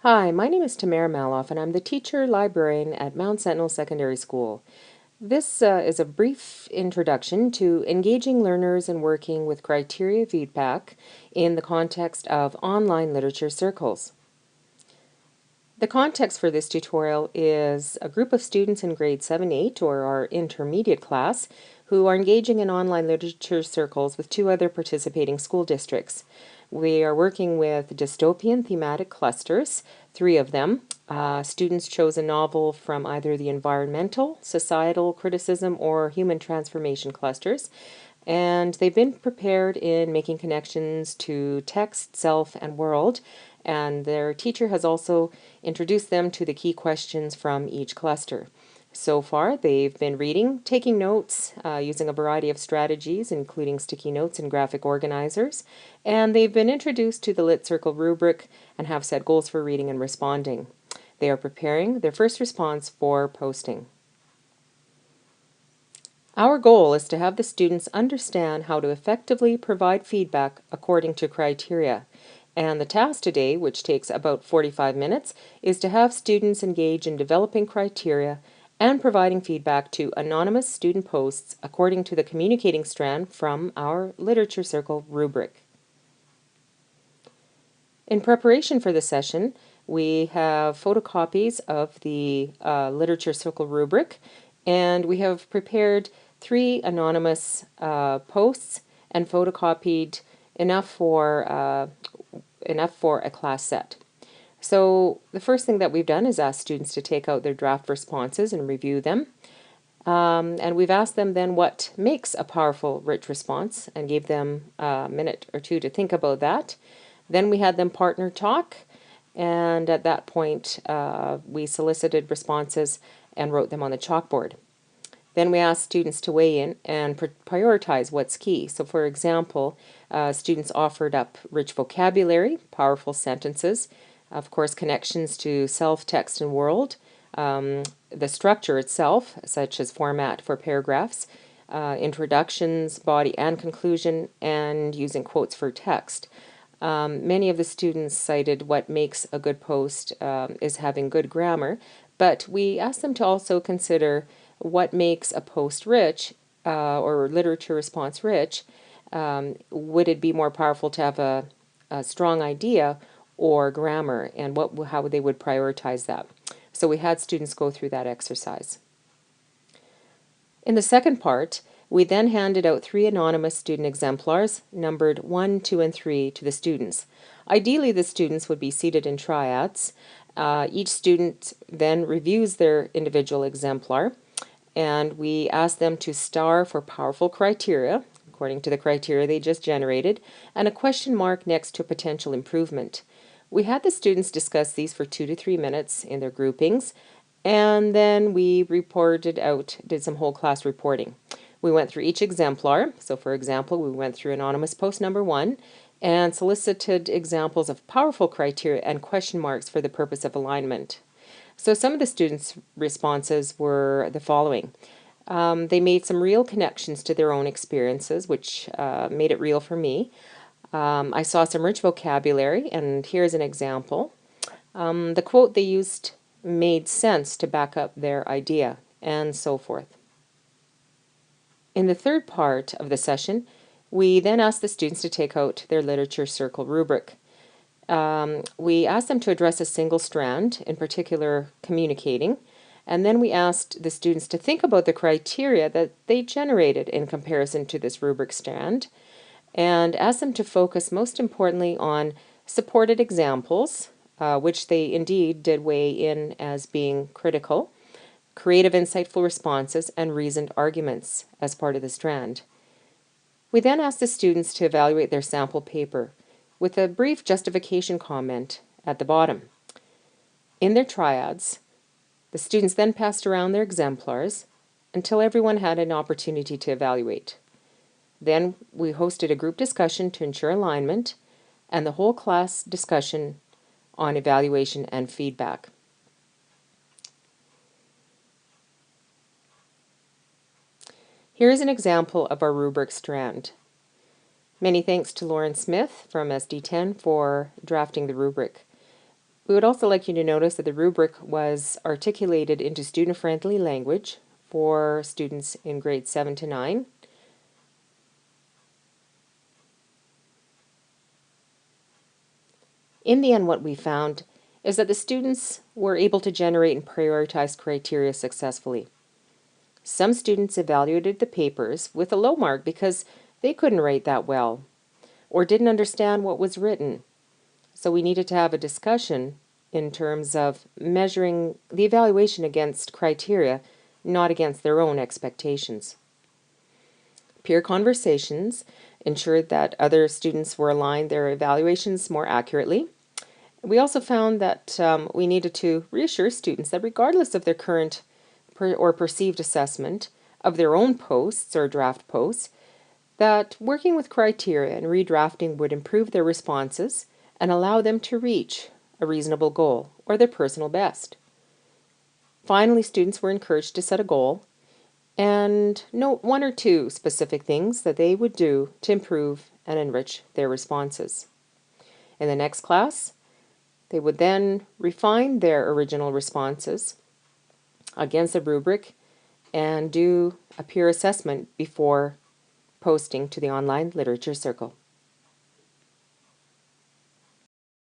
Hi, my name is Tamara Maloff, and I'm the teacher librarian at Mount Sentinel Secondary School. This is a brief introduction to engaging learners and working with criteria feedback in the context of online literature circles. The context for this tutorial is a group of students in grade 7-8, or our intermediate class, who are engaging in online literature circles with two other participating school districts. We are working with dystopian thematic clusters, three of them. Students chose a novel from either the environmental, societal criticism, or human transformation clusters, and they've been prepared in making connections to text, self, and world, and their teacher has also introduced them to the key questions from each cluster. So far, they've been reading, taking notes, using a variety of strategies, including sticky notes and graphic organizers, and they've been introduced to the Lit Circle rubric and have set goals for reading and responding. They are preparing their first response for posting. Our goal is to have the students understand how to effectively provide feedback according to criteria. And the task today, which takes about 45 minutes, is to have students engage in developing criteria and providing feedback to anonymous student posts according to the communicating strand from our Literature Circle rubric. In preparation for the session, we have photocopies of the Literature Circle rubric, and we have prepared 3 anonymous posts and photocopied enough for a class set. So the first thing that we've done is ask students to take out their draft responses and review them. And we've asked them then what makes a powerful, rich response, and gave them a minute or two to think about that. Then we had them partner talk, and at that point we solicited responses and wrote them on the chalkboard. Then we asked students to weigh in and prioritize what's key. So for example, students offered up rich vocabulary, powerful sentences, of course connections to self, text, and world, the structure itself, such as format for paragraphs, introductions, body and conclusion, and using quotes for text. Many of the students cited what makes a good post is having good grammar, but we asked them to also consider what makes a post rich or literature response rich. Would it be more powerful to have a strong idea or grammar, and how they would prioritize that? So we had students go through that exercise. In the second part, we then handed out 3 anonymous student exemplars, numbered 1, 2, and 3, to the students. Ideally, the students would be seated in triads. Each student then reviews their individual exemplar, and we ask them to star for powerful criteria, according to the criteria they just generated, and a question mark next to potential improvement. We had the students discuss these for 2 to 3 minutes in their groupings, and then we reported out, did some whole class reporting. We went through each exemplar. So for example, we went through anonymous post number 1 and solicited examples of powerful criteria and question marks for the purpose of alignment. So some of the students' responses were the following. They made some real connections to their own experiences, which made it real for me. I saw some rich vocabulary, and here's an example. The quote they used made sense to back up their idea, and so forth. In the third part of the session, we then asked the students to take out their Literature Circle rubric. We asked them to address a single strand, in particular communicating, and then we asked the students to think about the criteria that they generated in comparison to this rubric strand, and asked them to focus most importantly on supported examples, which they indeed did weigh in as being critical, creative insightful responses, and reasoned arguments as part of the strand. We then asked the students to evaluate their sample paper with a brief justification comment at the bottom. In their triads, the students then passed around their exemplars until everyone had an opportunity to evaluate. Then we hosted a group discussion to ensure alignment, and the whole class discussion on evaluation and feedback. Here is an example of our rubric strand. Many thanks to Lauren Smith from SD10 for drafting the rubric. We would also like you to notice that the rubric was articulated into student-friendly language for students in grades 7 to 9. In the end, what we found is that the students were able to generate and prioritize criteria successfully. Some students evaluated the papers with a low mark because they couldn't write that well or didn't understand what was written. So we needed to have a discussion in terms of measuring the evaluation against criteria, not against their own expectations. Peer conversations ensured that other students were aligned their evaluations more accurately. We also found that we needed to reassure students that regardless of their current or perceived assessment of their own posts or draft posts, that working with criteria and redrafting would improve their responses and allow them to reach a reasonable goal or their personal best. Finally, students were encouraged to set a goal and note 1 or 2 specific things that they would do to improve and enrich their responses. In the next class, they would then refine their original responses against the rubric and do a peer assessment before posting to the online literature circle.